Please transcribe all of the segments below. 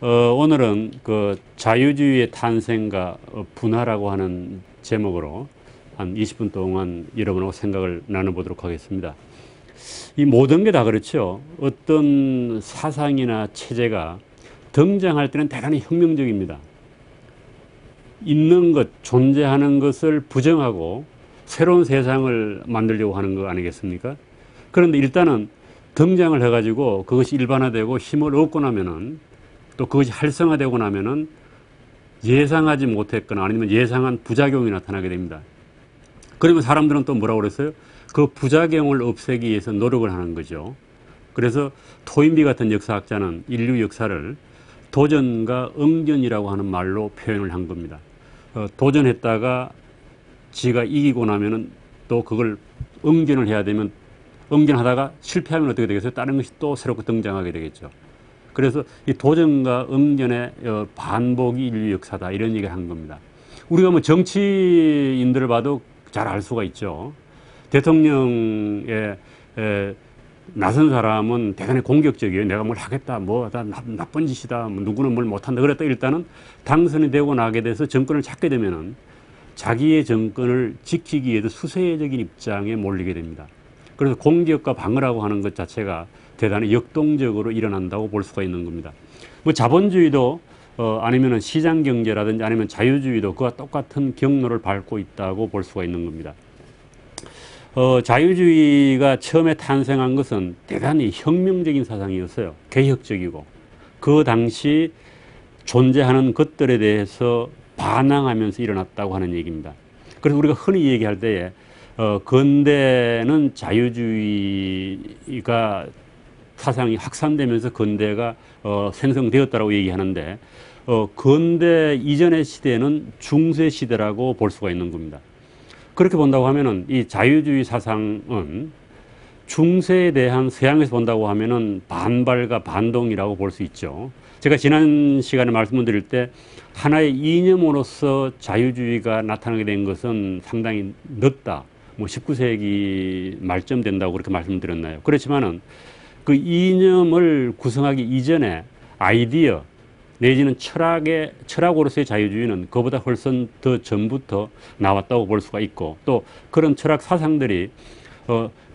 오늘은 그 자유주의의 탄생과 분화라고 하는 제목으로 한 20분 동안 여러분하고 생각을 나눠보도록 하겠습니다. 이 모든 게 다 그렇죠. 어떤 사상이나 체제가 등장할 때는 대단히 혁명적입니다. 있는 것, 존재하는 것을 부정하고 새로운 세상을 만들려고 하는 거 아니겠습니까? 그런데 일단은 등장을 해가지고 그것이 일반화되고 힘을 얻고 나면은, 또 그것이 활성화되고 나면은 예상하지 못했거나 아니면 예상한 부작용이 나타나게 됩니다. 그러면 사람들은 또 뭐라고 그랬어요? 그 부작용을 없애기 위해서 노력을 하는 거죠. 그래서 토인비 같은 역사학자는 인류 역사를 도전과 응전이라고 하는 말로 표현을 한 겁니다. 도전했다가 지가 이기고 나면은 또 그걸 응전을 해야 되면, 응전하다가 실패하면 어떻게 되겠어요? 다른 것이 또 새롭게 등장하게 되겠죠. 그래서 이 도전과 응전의 반복이 인류 역사다, 이런 얘기를 한 겁니다. 우리가 뭐 정치인들을 봐도 잘 알 수가 있죠. 대통령에 나선 사람은 대단히 공격적이에요. 내가 뭘 하겠다, 뭐 다 나쁜 짓이다, 뭐 누구는 뭘 못한다. 그랬다 일단은 당선이 되고 나게 돼서 정권을 잡게 되면은 자기의 정권을 지키기 위해서 수세적인 입장에 몰리게 됩니다. 그래서 공격과 방어라고 하는 것 자체가 대단히 역동적으로 일어난다고 볼 수가 있는 겁니다. 뭐 자본주의도 아니면은 시장 경제라든지 아니면 자유주의도 그와 똑같은 경로를 밟고 있다고 볼 수가 있는 겁니다. 자유주의가 처음에 탄생한 것은 대단히 혁명적인 사상이었어요. 개혁적이고 그 당시 존재하는 것들에 대해서 반항하면서 일어났다고 하는 얘기입니다. 그래서 우리가 흔히 얘기할 때에 근대는 자유주의가 사상이 확산되면서 근대가 생성되었다고 얘기하는데, 근대 이전의 시대는 중세 시대라고 볼 수가 있는 겁니다. 그렇게 본다고 하면은 이 자유주의 사상은 중세에 대한 서양에서 본다고 하면은 반발과 반동이라고 볼 수 있죠. 제가 지난 시간에 말씀을 드릴 때 하나의 이념으로서 자유주의가 나타나게 된 것은 상당히 늦다, 뭐 19세기 말쯤 된다고 그렇게 말씀드렸나요? 그렇지만은 그 이념을 구성하기 이전에 아이디어 내지는 철학으로서의 자유주의는 그보다 훨씬 더 전부터 나왔다고 볼 수가 있고, 또 그런 철학 사상들이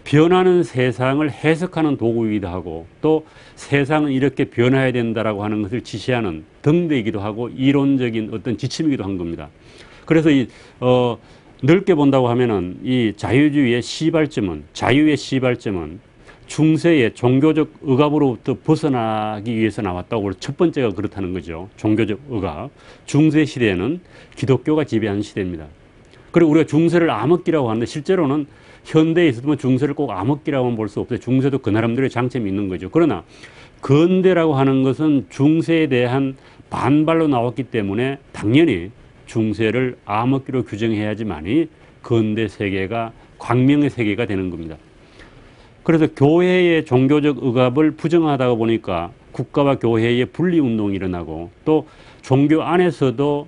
변하는 세상을 해석하는 도구이기도 하고, 또 세상은 이렇게 변화해야 된다라고 하는 것을 지시하는 등대이기도 하고 이론적인 어떤 지침이기도 한 겁니다. 그래서 넓게 본다고 하면은 이 자유주의의 시발점은, 자유의 시발점은 중세의 종교적 억압으로부터 벗어나기 위해서 나왔다고, 첫 번째가 그렇다는 거죠. 종교적 억압. 중세 시대에는 기독교가 지배하는 시대입니다. 그리고 우리가 중세를 암흑기라고 하는데, 실제로는 현대에 있어도 중세를 꼭 암흑기라고는 볼 수 없어요. 중세도 그 나름대로의 장점이 있는 거죠. 그러나 근대라고 하는 것은 중세에 대한 반발로 나왔기 때문에 당연히 중세를 암흑기로 규정해야지만이 근대 세계가 광명의 세계가 되는 겁니다. 그래서 교회의 종교적 억압을 부정하다가 보니까 국가와 교회의 분리운동이 일어나고, 또 종교 안에서도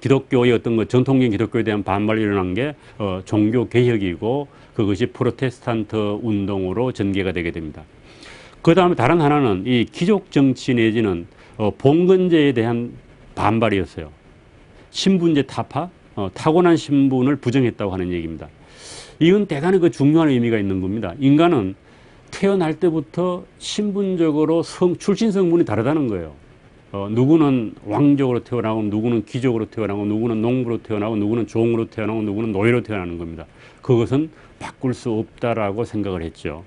기독교의 어떤 그 전통적인 기독교에 대한 반발이 일어난 게 종교개혁이고, 그것이 프로테스탄트 운동으로 전개가 되게 됩니다. 그 다음에 다른 하나는 이 귀족 정치 내지는 봉건제에 대한 반발이었어요. 신분제 타파, 타고난 신분을 부정했다고 하는 얘기입니다. 이건 대단히 그 중요한 의미가 있는 겁니다. 인간은 태어날 때부터 신분적으로 출신 성분이 다르다는 거예요. 누구는 왕족으로 태어나고, 누구는 귀족으로 태어나고, 누구는 농부로 태어나고, 누구는 종으로 태어나고, 누구는 노예로 태어나는 겁니다. 그것은 바꿀 수 없다라고 생각을 했죠.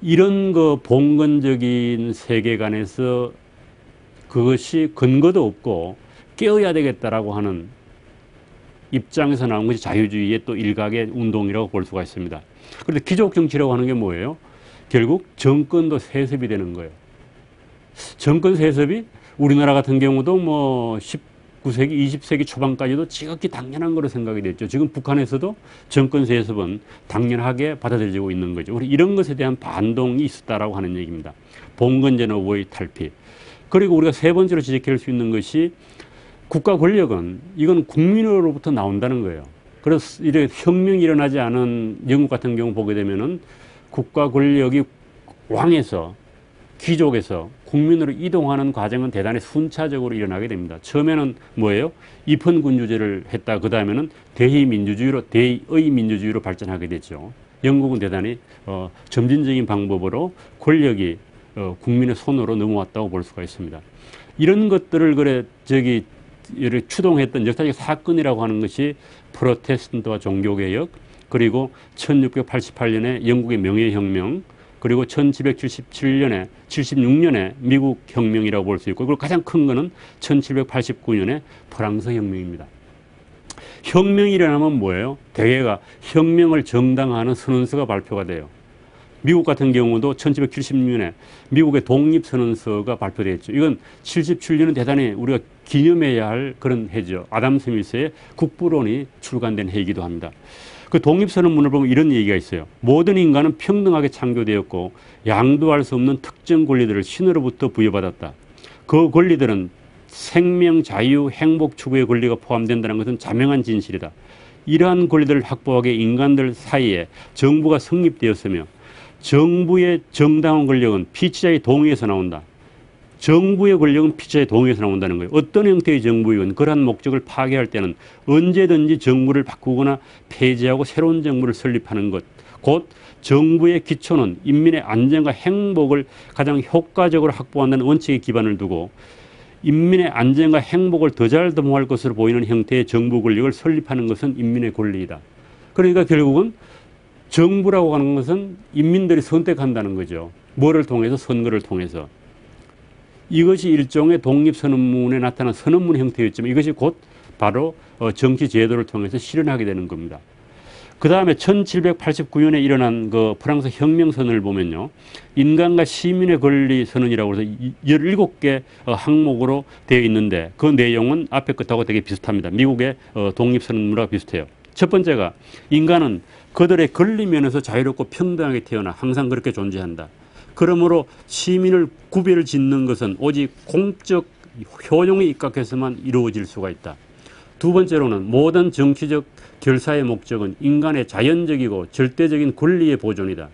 이런 그 봉건적인 세계관에서 그것이 근거도 없고 깨어야 되겠다라고 하는 입장에서 나온 것이 자유주의의 또 일각의 운동이라고 볼 수가 있습니다. 그런데 귀족 정치라고 하는 게 뭐예요? 결국 정권도 세습이 되는 거예요. 정권 세습이 우리나라 같은 경우도 뭐 19세기, 20세기 초반까지도 지극히 당연한 거로 생각이 됐죠. 지금 북한에서도 정권 세습은 당연하게 받아들여지고 있는 거죠. 우리 이런 것에 대한 반동이 있었다라고 하는 얘기입니다. 봉건제노의 탈피. 그리고 우리가 세 번째로 지적할 수 있는 것이, 국가 권력은 이건 국민으로부터 나온다는 거예요. 그래서 이렇게 혁명이 일어나지 않은 영국 같은 경우 보게 되면은 국가 권력이 왕에서, 귀족에서, 국민으로 이동하는 과정은 대단히 순차적으로 일어나게 됩니다. 처음에는 뭐예요? 입헌군주제를 했다. 그 다음에는 대의민주주의로 발전하게 됐죠. 영국은 대단히 점진적인 방법으로 권력이 국민의 손으로 넘어왔다고 볼 수가 있습니다. 이런 것들을 추동했던 역사적 사건이라고 하는 것이 프로테스탄트와 종교개혁, 그리고 1688년에 영국의 명예혁명, 그리고 76년에 미국 혁명이라고 볼 수 있고, 그리고 가장 큰 거는 1789년에 프랑스 혁명입니다. 혁명이 일어나면 뭐예요? 대개가 혁명을 정당화하는 선언서가 발표가 돼요. 미국 같은 경우도 1776년에 미국의 독립선언서가 발표됐죠. 이건 77년은 대단히 우리가 기념해야 할 그런 해죠. 아담 스미스의 국부론이 출간된 해이기도 합니다. 그 독립선언문을 보면 이런 얘기가 있어요. 모든 인간은 평등하게 창조되었고 양도할 수 없는 특정 권리들을 신으로부터 부여받았다. 그 권리들은 생명, 자유, 행복 추구의 권리가 포함된다는 것은 자명한 진실이다. 이러한 권리들을 확보하기 위해 인간들 사이에 정부가 성립되었으며 정부의 정당한 권력은 피치자의 동의에서 나온다. 정부의 권력은 피치자의 동의에서 나온다는 거예요. 어떤 형태의 정부이건 그러한 목적을 파괴할 때는 언제든지 정부를 바꾸거나 폐지하고 새로운 정부를 설립하는 것. 곧 정부의 기초는 인민의 안전과 행복을 가장 효과적으로 확보한다는 원칙에 기반을 두고 인민의 안전과 행복을 더 잘 도모할 것으로 보이는 형태의 정부 권력을 설립하는 것은 인민의 권리이다. 그러니까 결국은 정부라고 하는 것은 인민들이 선택한다는 거죠. 뭐를 통해서? 선거를 통해서. 이것이 일종의 독립선언문에 나타난 선언문 형태였지만 이것이 곧 바로 정치 제도를 통해서 실현하게 되는 겁니다. 그 다음에 1789년에 일어난 그 프랑스 혁명선언을 보면요. 인간과 시민의 권리 선언이라고 해서 17개 항목으로 되어 있는데 그 내용은 앞에 것하고 되게 비슷합니다. 미국의 독립선언문과 비슷해요. 첫 번째가 인간은 그들의 권리 면에서 자유롭고 평등하게 태어나 항상 그렇게 존재한다. 그러므로 시민을 구별을 짓는 것은 오직 공적 효용에 입각해서만 이루어질 수가 있다. 두 번째로는 모든 정치적 결사의 목적은 인간의 자연적이고 절대적인 권리의 보존이다.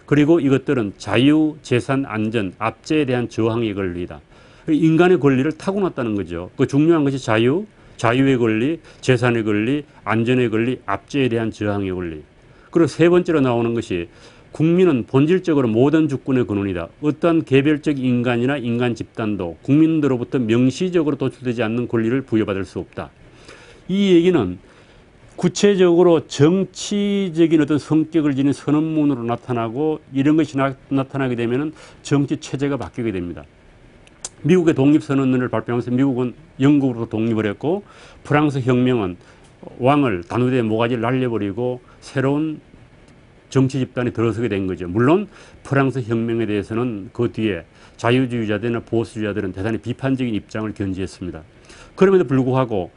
그리고 이것들은 자유, 재산, 안전, 압제에 대한 저항의 권리다. 인간의 권리를 타고났다는 거죠. 그 중요한 것이 자유, 자유의 권리, 재산의 권리, 안전의 권리, 압제에 대한 저항의 권리. 그리고 세 번째로 나오는 것이 국민은 본질적으로 모든 주권의 근원이다. 어떠한 개별적 인간이나 인간 집단도 국민들로부터 명시적으로 도출되지 않는 권리를 부여받을 수 없다. 이 얘기는 구체적으로 정치적인 어떤 성격을 지닌 선언문으로 나타나고 이런 것이 나타나게 되면 정치 체제가 바뀌게 됩니다. 미국의 독립선언을 발표하면서 미국은 영국으로부터 독립을 했고 프랑스 혁명은 왕을 단우대에 모가지를 날려버리고 새로운 정치 집단이 들어서게 된 거죠. 물론 프랑스 혁명에 대해서는 그 뒤에 자유주의자들이나 보수주의자들은 대단히 비판적인 입장을 견지했습니다. 그럼에도 불구하고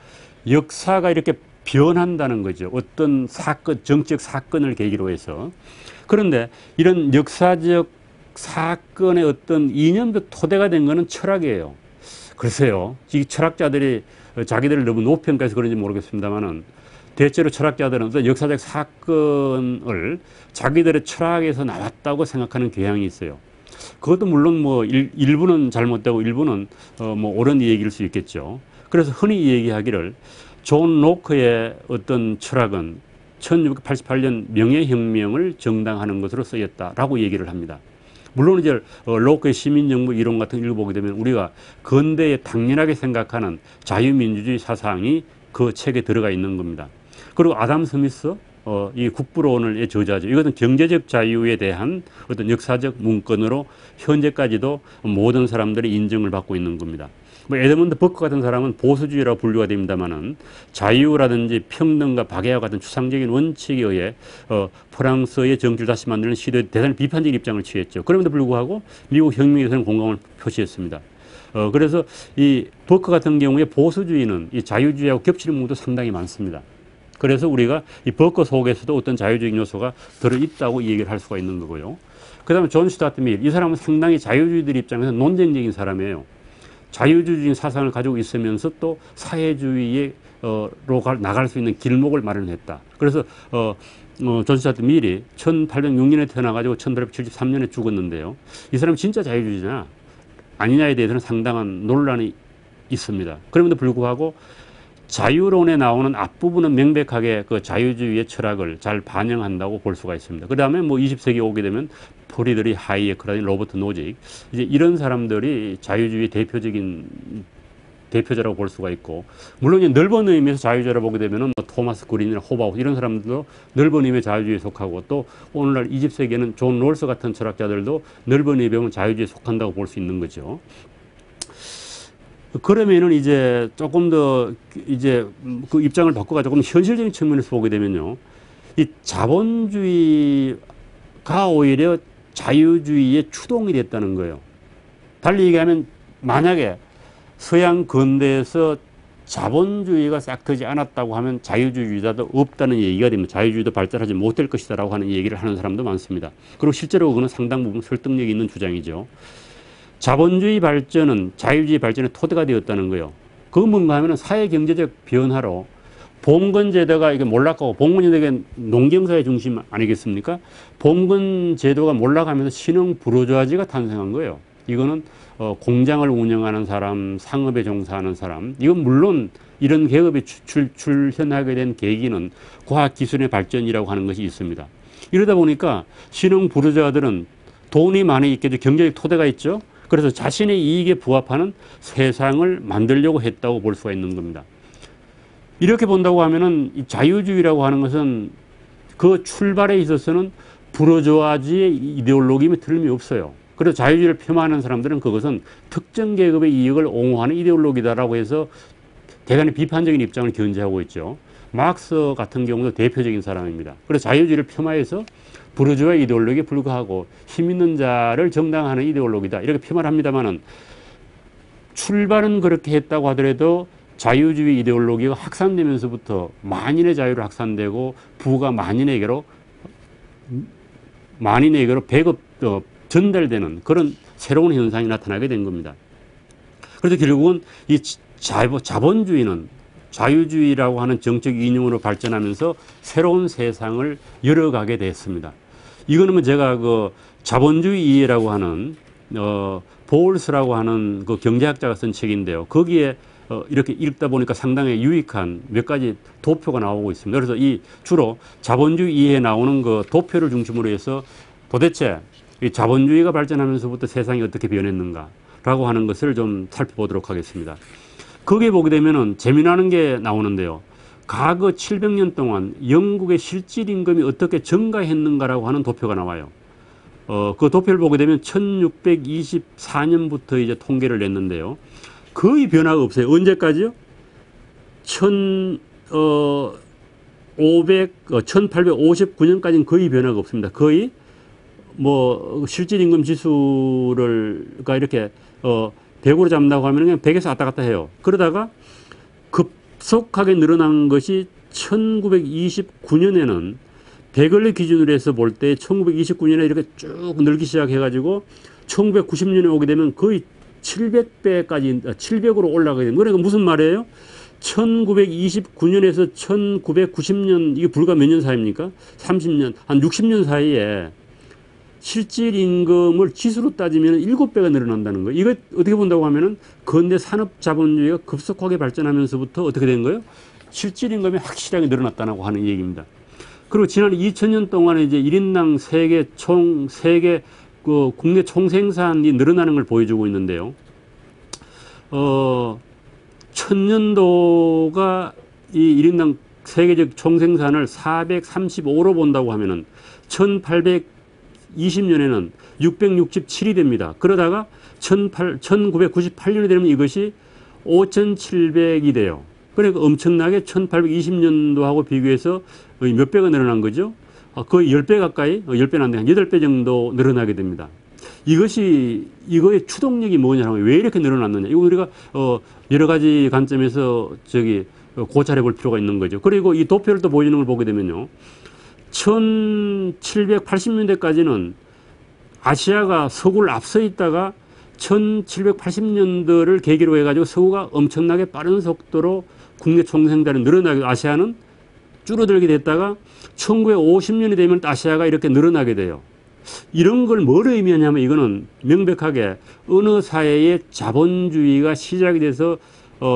역사가 이렇게 변한다는 거죠. 어떤 사건, 정치적 사건을 계기로 해서. 그런데 이런 역사적 사건의 어떤 이념적 토대가 된 것은 철학이에요. 글쎄요. 이 철학자들이 자기들을 너무 높이평가해서 그런지 모르겠습니다만은 대체로 철학자들은 어떤 역사적 사건을 자기들의 철학에서 나왔다고 생각하는 경향이 있어요. 그것도 물론 뭐 일부는 잘못되고 일부는 뭐 옳은 얘기일 수 있겠죠. 그래서 흔히 얘기하기를 존 로크의 어떤 철학은 1688년 명예혁명을 정당화하는 것으로 쓰였다라고 얘기를 합니다. 물론 이제 로크의 시민정부 이론 같은 걸 읽어보게 되면 우리가 근대에 당연하게 생각하는 자유민주주의 사상이 그 책에 들어가 있는 겁니다. 그리고 아담 스미스 이 국부론의 저자죠. 이것은 경제적 자유에 대한 어떤 역사적 문건으로 현재까지도 모든 사람들이 인정을 받고 있는 겁니다. 뭐 에드먼드 버크 같은 사람은 보수주의라고 분류가 됩니다만은 자유라든지 평등과 박애와 같은 추상적인 원칙에 의해 프랑스의 정치를 다시 만드는 시도에 대단히 비판적인 입장을 취했죠. 그럼에도 불구하고 미국 혁명에서는 공감을 표시했습니다. 그래서 이 버크 같은 경우에 보수주의는 이 자유주의하고 겹치는 부분도 상당히 많습니다. 그래서 우리가 이 버크 속에서도 어떤 자유주의 요소가 들어있다고 얘기를 할 수가 있는 거고요. 그 다음에 존 스튜어트 밀, 이 사람은 상당히 자유주의들 입장에서 논쟁적인 사람이에요. 자유주의적인 사상을 가지고 있으면서 또 사회주의로 나갈 수 있는 길목을 마련했다. 그래서 존 스튜어트 밀이 1806년에 태어나가지고 1873년에 죽었는데요. 이 사람은 진짜 자유주의자. 아니냐에 대해서는 상당한 논란이 있습니다. 그럼에도 불구하고 자유론에 나오는 앞부분은 명백하게 그 자유주의의 철학을 잘 반영한다고 볼 수가 있습니다. 그 다음에 뭐 20세기 오게 되면 프리드리 하이에크라든지 로버트 노직, 이제 이런 사람들이 자유주의 대표자라고 볼 수가 있고, 물론 이제 넓은 의미에서 자유주의라고 보게 되면은 뭐 토마스 그린이나 호바우스 이런 사람들도 넓은 의미의 자유주의에 속하고, 또 오늘날 20세기에는 존 롤스 같은 철학자들도 넓은 의미에 보면 자유주의에 속한다고 볼 수 있는 거죠. 그러면은 이제 조금 더 이제 그 입장을 바꿔가지고 조금 현실적인 측면에서 보게 되면요, 이 자본주의가 오히려 자유주의의 추동이 됐다는 거예요. 달리 얘기하면 만약에 서양 근대에서 자본주의가 싹 트지 않았다고 하면 자유주의자도 없다는 얘기가 됩니다. 자유주의도 발달하지 못할 것이다라고 하는 얘기를 하는 사람도 많습니다. 그리고 실제로 그거는 상당 부분 설득력이 있는 주장이죠. 자본주의 발전은 자유주의 발전의 토대가 되었다는 거예요. 그건 뭔가 하면은 사회 경제적 변화로 봉건 제도가 이게 몰락하고, 봉건 제도가 농경사회 중심 아니겠습니까? 봉건 제도가 몰락하면서 신흥 부르주아지가 탄생한 거예요. 이거는 공장을 운영하는 사람, 상업에 종사하는 사람, 이건 물론 이런 계급이 출현하게 된 계기는 과학기술의 발전이라고 하는 것이 있습니다. 이러다 보니까 신흥 부르주아들은 돈이 많이 있게 되죠. 경제적 토대가 있죠. 그래서 자신의 이익에 부합하는 세상을 만들려고 했다고 볼 수가 있는 겁니다. 이렇게 본다고 하면은 이 자유주의라고 하는 것은 그 출발에 있어서는 부르주아지의 이데올로기에 틀림이 없어요. 그래서 자유주의를 폄하하는 사람들은 그것은 특정 계급의 이익을 옹호하는 이데올로기다라고 해서 대단히 비판적인 입장을 견지하고 있죠. 마크스 같은 경우도 대표적인 사람입니다. 그래서 자유주의를 폄하해서 부르주아 이데올로기에 불과하고 힘 있는 자를 정당화하는 이데올로기다, 이렇게 폄하를 합니다만은, 출발은 그렇게 했다고 하더라도 자유주의 이데올로기가 확산되면서부터 만인의 자유로 확산되고 부가 만인에게로 배급 전달되는 그런 새로운 현상이 나타나게 된 겁니다. 그래서 결국은 이 자본주의는 자유주의라고 하는 정책 이념으로 발전하면서 새로운 세상을 열어가게 됐습니다. 이거는 제가 그 자본주의 이해라고 하는 보울스라고 하는 그 경제학자가 쓴 책인데요. 거기에 이렇게 읽다 보니까 상당히 유익한 몇 가지 도표가 나오고 있습니다. 그래서 이 주로 자본주의 이해에 나오는 그 도표를 중심으로 해서 도대체 이 자본주의가 발전하면서부터 세상이 어떻게 변했는가라고 하는 것을 좀 살펴보도록 하겠습니다. 거기에 보게 되면은 재미나는 게 나오는데요. 과거 700년 동안 영국의 실질 임금이 어떻게 증가했는가라고 하는 도표가 나와요. 그 도표를 보게 되면 1624년부터 이제 통계를 냈는데요. 거의 변화가 없어요. 언제까지요? 1859년까지는 거의 변화가 없습니다. 거의 뭐 실질 임금 지수가 이렇게 100으로 잡는다고 하면 그냥 100에서 왔다 갔다 해요. 그러다가 급속하게 늘어난 것이 1929년에는 100을 기준으로 해서 볼 때 1929년에 이렇게 쭉 늘기 시작해가지고 1990년에 오게 되면 거의 700으로 올라가게 됩니다. 그러니까 무슨 말이에요? 1929년에서 1990년, 이게 불과 몇 년 사이입니까? 30년, 한 60년 사이에 실질 임금을 지수로 따지면 7배가 늘어난다는 거예요. 이거 어떻게 본다고 하면은 근대 산업 자본주의가 급속하게 발전하면서부터 어떻게 된 거예요? 실질 임금이 확실하게 늘어났다고 하는 얘기입니다. 그리고 지난 2000년 동안에 이제 1인당 세계 그 국내 총생산이 늘어나는 걸 보여주고 있는데요. 1000년도가 이 1인당 세계적 총생산을 435로 본다고 하면은 1820년에는 667이 됩니다. 그러다가 1998년이 되면 이것이 5700이 돼요. 그러니까 엄청나게 1820년도하고 비교해서 몇 배가 늘어난 거죠. 거의 10배 가까이, 10배는 안 돼, 한 8배 정도 늘어나게 됩니다. 이거의 추동력이 뭐냐면 왜 이렇게 늘어났느냐. 이거 우리가, 여러 가지 관점에서 고찰해 볼 필요가 있는 거죠. 그리고 이 도표를 또 보이는 걸 보게 되면요. 1780년대까지는 아시아가 서구를 앞서 있다가 1780년대를 계기로 해가지고 서구가 엄청나게 빠른 속도로 국내 총생산이 늘어나게, 아시아는 줄어들게 됐다가 1950년이 되면 아시아가 이렇게 늘어나게 돼요. 이런 걸 뭘 의미하냐면 이거는 명백하게 어느 사회의 자본주의가 시작이 돼서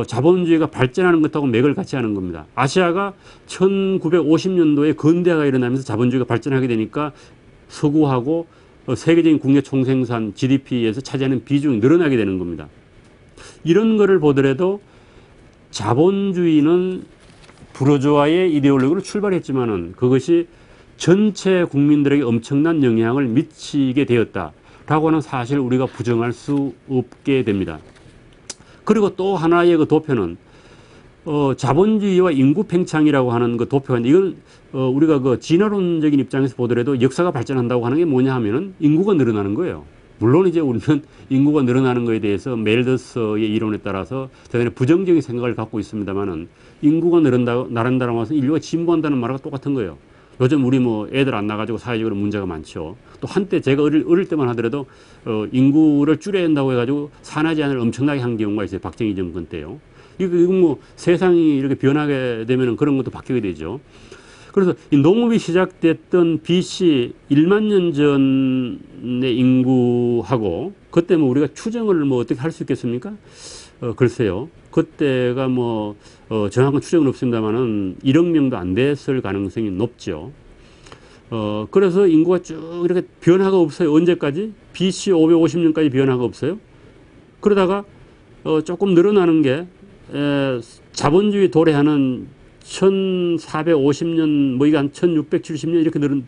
자본주의가 발전하는 것하고 맥을 같이 하는 겁니다. 아시아가 1950년도에 근대화가 일어나면서 자본주의가 발전하게 되니까 서구하고 세계적인 국내 총생산 GDP에서 차지하는 비중이 늘어나게 되는 겁니다. 이런 거를 보더라도 자본주의는 부르주아의 이데올로기로 출발했지만은 그것이 전체 국민들에게 엄청난 영향을 미치게 되었다라고 하는 사실을 우리가 부정할 수 없게 됩니다. 그리고 또 하나의 그 도표는 자본주의와 인구 팽창이라고 하는 그 도표가 있는데 이건 우리가 그 진화론적인 입장에서 보더라도 역사가 발전한다고 하는 게 뭐냐 하면은 인구가 늘어나는 거예요. 물론 이제 우리는 인구가 늘어나는 것에 대해서 멜더스의 이론에 따라서 대단히 부정적인 생각을 갖고 있습니다만은 인구가 늘어난다고 해서 인류가 진보한다는 말과 똑같은 거예요. 요즘 우리 뭐 애들 안 나가지고 사회적으로 문제가 많죠. 또 한때 제가 어릴 때만 하더라도 인구를 줄여야 한다고 해가지고 산하 제한을 엄청나게 한 경우가 있어요. 박정희 정권 때요. 이건 뭐 세상이 이렇게 변하게 되면 그런 것도 바뀌게 되죠. 그래서 이 농업이 시작됐던 BC 1만 년 전의 인구하고 그때 뭐 우리가 추정을 뭐 어떻게 할 수 있겠습니까? 글쎄요. 그때가 뭐 정확한 추정은 없습니다만은 1억 명도 안 됐을 가능성이 높죠. 그래서 인구가 쭉 이렇게 변화가 없어요. 언제까지? BC 550년까지 변화가 없어요. 그러다가 조금 늘어나는 게 자본주의 도래하는 1450년 뭐 이게 한 1670년 이렇게 늘은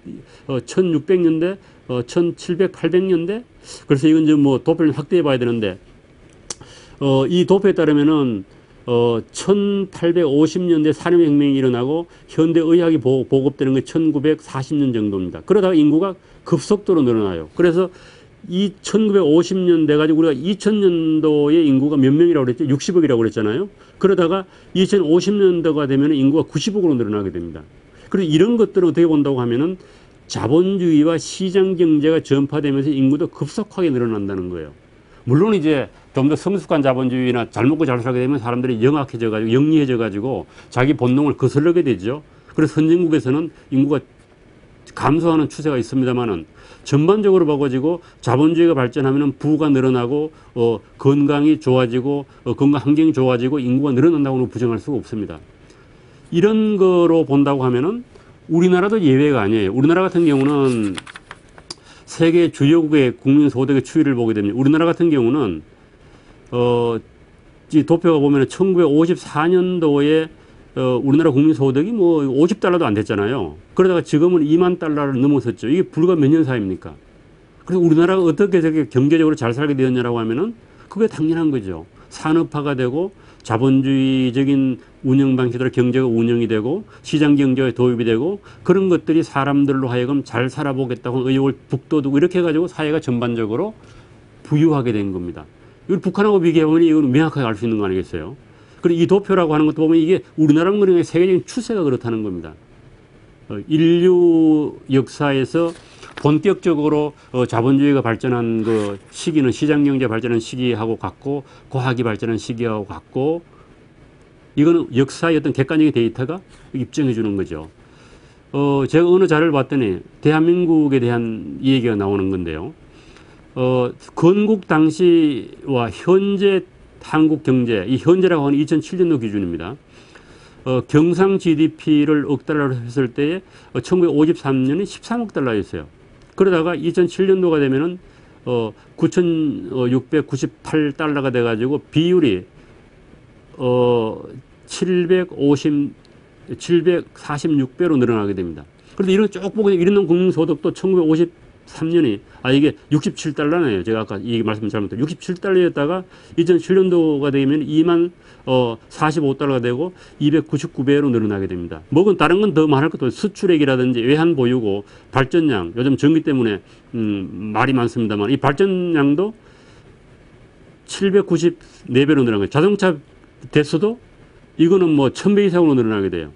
1600년대 1700, 800년대 그래서 이건 이제 뭐 도표를 확대해 봐야 되는데 이 도표에 따르면은 1850년대 산업혁명이 일어나고 현대의학이 보급되는 게 1940년 정도입니다. 그러다가 인구가 급속도로 늘어나요. 그래서 이 1950년 돼가지고 우리가 2000년도에 인구가 몇 명이라고 그랬죠? 60억이라고 그랬잖아요. 그러다가 2050년도가 되면 인구가 90억으로 늘어나게 됩니다. 그리고 이런 것들을 어떻게 본다고 하면은 자본주의와 시장 경제가 전파되면서 인구도 급속하게 늘어난다는 거예요. 물론 이제 좀 더 성숙한 자본주의나 잘 먹고 잘 살게 되면 사람들이 영악해져가지고 영리해져가지고 자기 본능을 거스르게 되죠. 그래서 선진국에서는 인구가 감소하는 추세가 있습니다만은 전반적으로 봐가지고 자본주의가 발전하면 부가 늘어나고 건강이 좋아지고 건강 환경이 좋아지고 인구가 늘어난다고는 부정할 수가 없습니다. 이런 거로 본다고 하면은 우리나라도 예외가 아니에요. 우리나라 같은 경우는 세계 주요국의 국민 소득의 추이를 보게 되면 우리나라 같은 경우는 이 도표가 보면 1954년도에 우리나라 국민 소득이 뭐 50달러도 안 됐잖아요. 그러다가 지금은 2만 달러를 넘어섰죠. 이게 불과 몇 년 사이입니까? 그래서 우리나라가 어떻게 저렇게 경제적으로 잘 살게 되었냐라고 하면은 그게 당연한 거죠. 산업화가 되고 자본주의적인 운영 방식으로 경제가 운영이 되고 시장 경제가 도입이 되고 그런 것들이 사람들로 하여금 잘 살아보겠다고 의욕을 북돋우고 이렇게 해가지고 사회가 전반적으로 부유하게 된 겁니다. 이걸 북한하고 비교해보면 이건 명확하게 알 수 있는 거 아니겠어요? 그리고 이 도표라고 하는 것도 보면 이게 우리나라만 그런 게 세계적인 추세가 그렇다는 겁니다. 인류 역사에서 본격적으로 자본주의가 발전한 그 시기는 시장경제 발전한 시기하고 같고 과학이 발전한 시기하고 같고 이거는 역사의 어떤 객관적인 데이터가 입증해 주는 거죠. 제가 어느 자료를 봤더니 대한민국에 대한 이 얘기가 나오는 건데요. 건국 당시와 현재 한국 경제, 이 현재라고 하는 2007년도 기준입니다. 경상 GDP를 억 달러로 했을 때에 1953년에 13억 달러였어요. 그러다가 2007년도가 되면은 9,698달러가 돼가지고 비율이 746배로 늘어나게 됩니다. 그런데 이런 쭉 보고 이런 국민소득도 1953년이 이게 67달러네요. 제가 아까 이 말씀 잘못했어요. 67달러였다가 2007년도가 되면 2만 45달러가 되고 299배로 늘어나게 됩니다. 뭐건 다른 건 더 말할 것도 없어요. 수출액이라든지 외환 보유고 발전량 요즘 전기 때문에 말이 많습니다만 이 발전량도 794배로 늘어난 거예요. 자동차 대수도 이거는 뭐 1000배 이상으로 늘어나게 돼요.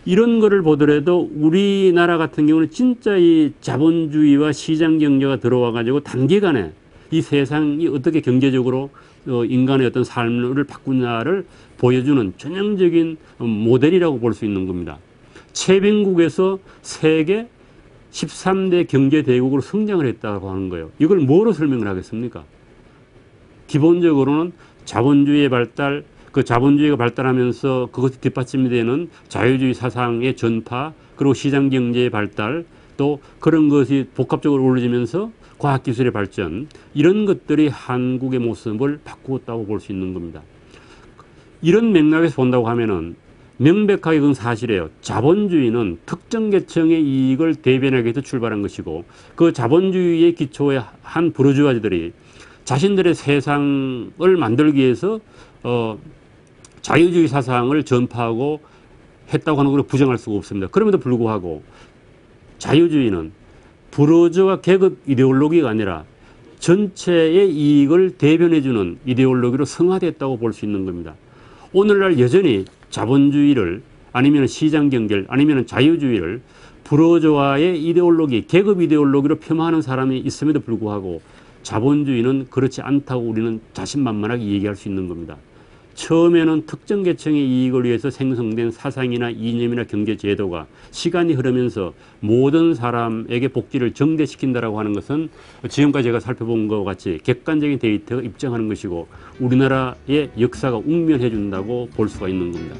이런 거를 보더라도 우리나라 같은 경우는 진짜 이 자본주의와 시장 경제가 들어와 가지고 단기간에 이 세상이 어떻게 경제적으로 인간의 어떤 삶을 바꾸냐를 보여주는 전형적인 모델이라고 볼 수 있는 겁니다. 최빈국에서 세계 13대 경제대국으로 성장을 했다고 하는 거예요. 이걸 뭐로 설명을 하겠습니까? 기본적으로는 자본주의의 발달, 그 자본주의가 발달하면서 그것이 뒷받침이 되는 자유주의 사상의 전파, 그리고 시장경제의 발달, 또 그런 것이 복합적으로 어우러지면서 과학기술의 발전, 이런 것들이 한국의 모습을 바꾸었다고 볼 수 있는 겁니다. 이런 맥락에서 본다고 하면은 명백하게 그건 사실이에요. 자본주의는 특정 계층의 이익을 대변하기 위해서 출발한 것이고, 그 자본주의의 기초에 한 부르주아들이 자신들의 세상을 만들기 위해서 자유주의 사상을 전파하고 했다고 하는 걸 부정할 수가 없습니다. 그럼에도 불구하고 자유주의는 부르주아 계급 이데올로기가 아니라 전체의 이익을 대변해주는 이데올로기로 성화됐다고 볼 수 있는 겁니다. 오늘날 여전히 자본주의를 아니면 시장경제를 아니면 자유주의를 부르주아의 이데올로기, 계급 이데올로기로 폄하하는 사람이 있음에도 불구하고 자본주의는 그렇지 않다고 우리는 자신만만하게 얘기할 수 있는 겁니다. 처음에는 특정 계층의 이익을 위해서 생성된 사상이나 이념이나 경제 제도가 시간이 흐르면서 모든 사람에게 복지를 정대시킨다라고 하는 것은 지금까지 제가 살펴본 것과 같이 객관적인 데이터가 입증하는 것이고 우리나라의 역사가 웅변해 준다고 볼 수가 있는 겁니다.